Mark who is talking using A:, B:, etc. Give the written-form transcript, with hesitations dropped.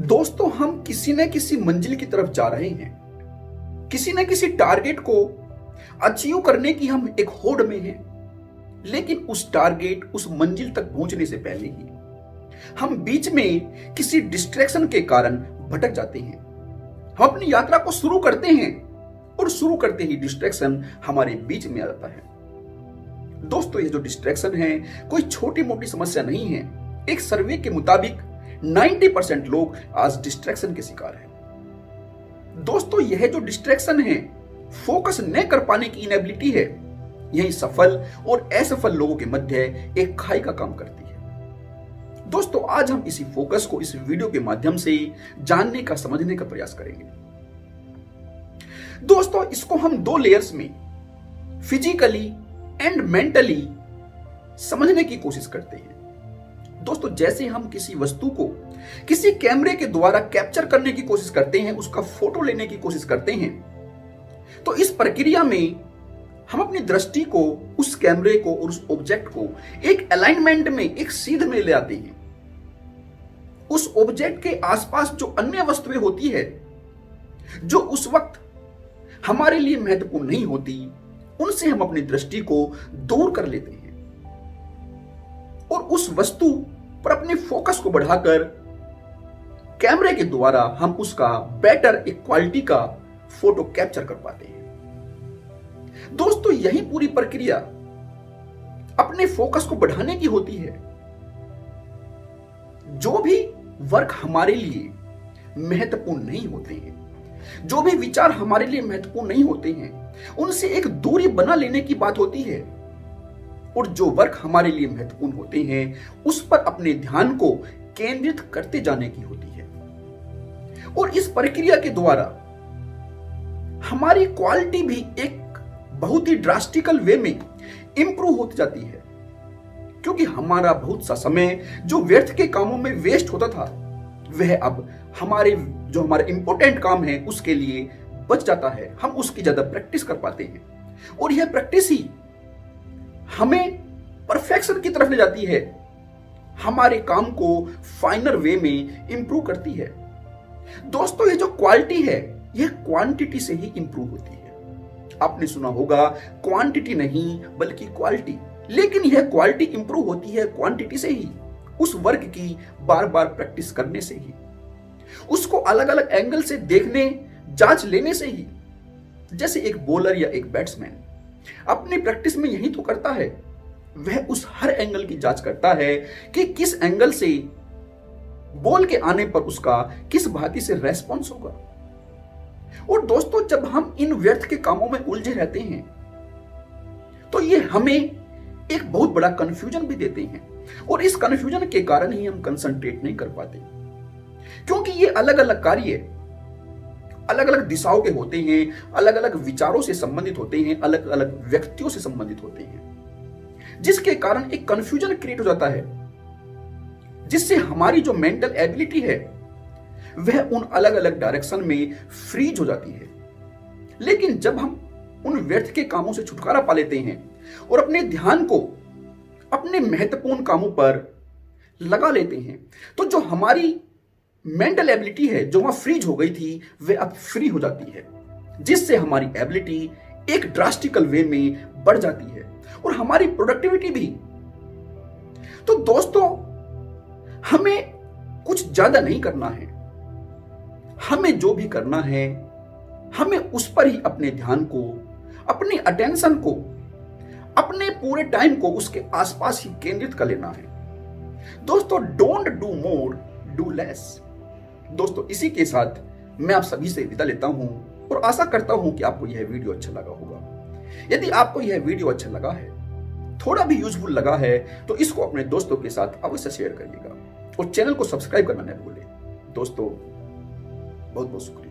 A: दोस्तों, हम किसी न किसी मंजिल की तरफ जा रहे हैं। किसी न किसी टारगेट को अचीव करने की हम एक होड़ में हैं। लेकिन उस टारगेट, उस मंजिल तक पहुंचने से पहले ही हम बीच में किसी डिस्ट्रैक्शन के कारण भटक जाते हैं। हम अपनी यात्रा को शुरू करते हैं और शुरू करते ही डिस्ट्रैक्शन हमारे बीच में आ जाता है। दोस्तों, ये जो डिस्ट्रैक्शन है कोई छोटी मोटी समस्या नहीं है। एक सर्वे के मुताबिक 90% लोग आज डिस्ट्रैक्शन के शिकार हैं। दोस्तों, यह जो डिस्ट्रैक्शन है, फोकस न कर पाने की इनेबिलिटी है, यही सफल और असफल लोगों के मध्य एक खाई का काम करती है। दोस्तों, आज हम इसी फोकस को इस वीडियो के माध्यम से जानने का, समझने का प्रयास करेंगे। दोस्तों, इसको हम दो लेयर्स में फिजिकली एंड मेंटली समझने की कोशिश करते हैं। दोस्तों, जैसे हम किसी वस्तु को किसी कैमरे के द्वारा कैप्चर करने की कोशिश करते हैं, उसका फोटो लेने की कोशिश करते हैं, तो इस प्रक्रिया में हम अपनी दृष्टि को, उस कैमरे को और उस ऑब्जेक्ट को एक अलाइनमेंट में, एक सीध में ले आते हैं। उस ऑब्जेक्ट के आसपास जो अन्य वस्तुएं होती है, जो उस वक्त हमारे लिए महत्वपूर्ण नहीं होती, उनसे हम अपनी दृष्टि को दूर कर लेते हैं और उस वस्तु पर अपने फोकस को बढ़ाकर कैमरे के द्वारा हम उसका बेटर एक क्वालिटी का फोटो कैप्चर कर पाते हैं। दोस्तों, यही पूरी प्रक्रिया अपने फोकस को बढ़ाने की होती है। जो भी वर्क हमारे लिए महत्वपूर्ण नहीं होते हैं, जो भी विचार हमारे लिए महत्वपूर्ण नहीं होते हैं, उनसे एक दूरी बना लेने की बात होती है और जो वर्क हमारे लिए महत्वपूर्ण होते हैं, उस पर अपने ध्यान को केंद्रित करते जाने की होती है। और इस प्रक्रिया के द्वारा हमारी क्वालिटी भी एक बहुत ही ड्रास्टिकल वे में इंप्रूव होती जाती है, क्योंकि हमारा बहुत सा समय जो व्यर्थ के कामों में वेस्ट होता था, वह अब हमारे इंपॉर्टेंट काम है उसके लिए बच जाता है। हम उसकी ज्यादा प्रैक्टिस कर पाते हैं और यह प्रैक्टिस ही हमें परफेक्शन की तरफ ले जाती है, हमारे काम को फाइनल वे में इंप्रूव करती है। दोस्तों, ये जो क्वालिटी है, यह क्वांटिटी से ही इंप्रूव होती है। आपने सुना होगा क्वांटिटी नहीं बल्कि क्वालिटी, लेकिन यह क्वालिटी इंप्रूव होती है क्वांटिटी से ही, उस वर्क की बार बार प्रैक्टिस करने से ही, उसको अलग अलग एंगल से देखने, जांच लेने से ही। जैसे एक बॉलर या एक बैट्समैन अपनी प्रैक्टिस में यही तो करता है, वह उस हर एंगल की जांच करता है कि किस एंगल से बॉल के आने पर उसका किस भांति से रेस्पॉन्स होगा। और दोस्तों, जब हम इन व्यर्थ के कामों में उलझे रहते हैं, तो ये हमें एक बहुत बड़ा कंफ्यूजन भी देते हैं और इस कंफ्यूजन के कारण ही हम कंसंट्रेट नहीं कर पाते, क्योंकि ये अलग अलग कार्य अलग अलग दिशाओं के होते हैं, अलग अलग विचारों से संबंधित होते हैं, अलग अलग व्यक्तियों से संबंधित होते हैं, जिसके कारण एक कंफ्यूजन क्रिएट हो जाता है, जिससे हमारी जो मेंटल एबिलिटी है वह उन अलग अलग डायरेक्शन में फ्रीज हो जाती है। लेकिन जब हम उन व्यर्थ के कामों से छुटकारा पा लेते हैं और अपने ध्यान को अपने महत्वपूर्ण कामों पर लगा लेते हैं, तो जो हमारी मेंटल एबिलिटी है, जो वहां फ्रीज हो गई थी, वह अब फ्री हो जाती है, जिससे हमारी एबिलिटी एक ड्रास्टिकल वे में बढ़ जाती है और हमारी प्रोडक्टिविटी भी। तो दोस्तों, हमें कुछ ज्यादा नहीं करना है, हमें जो भी करना है, हमें उस पर ही अपने ध्यान को, अपनी अटेंशन को, अपने पूरे टाइम को उसके आसपास ही केंद्रित कर लेना है। दोस्तों, don't do more, do less. दोस्तों, इसी के साथ मैं आप सभी से विदा लेता हूं और आशा करता हूं कि आपको यह वीडियो अच्छा लगा होगा। यदि आपको यह वीडियो अच्छा लगा है, थोड़ा भी यूजफुल लगा है, तो इसको अपने दोस्तों के साथ अवश्य शेयर करिएगा और चैनल को सब्सक्राइब करना न भूलें। दोस्तों, बहुत बहुत शुक्रिया।